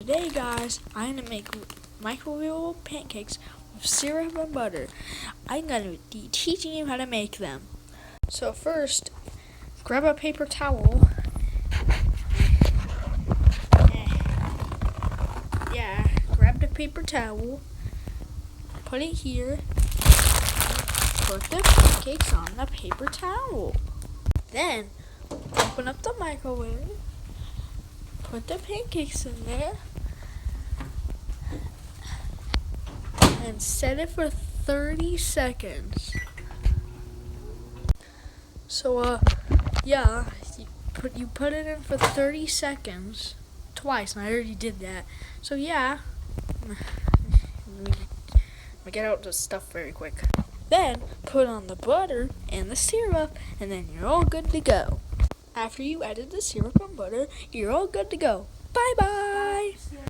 Today, guys, I'm gonna make microwaveable pancakes with syrup and butter. I'm gonna be teaching you how to make them. So first, grab a paper towel. Grab the paper towel. Put it here. Put the pancakes on the paper towel. Then, open up the microwave. Put the pancakes in there. And set it for 30 seconds. So, you put it in for 30 seconds. Twice, and I already did that. So, yeah. Let me get out the stuff very quick. Then, put on the butter and the syrup, and then you're all good to go. After you added the syrup and butter, you're all good to go. Bye-bye!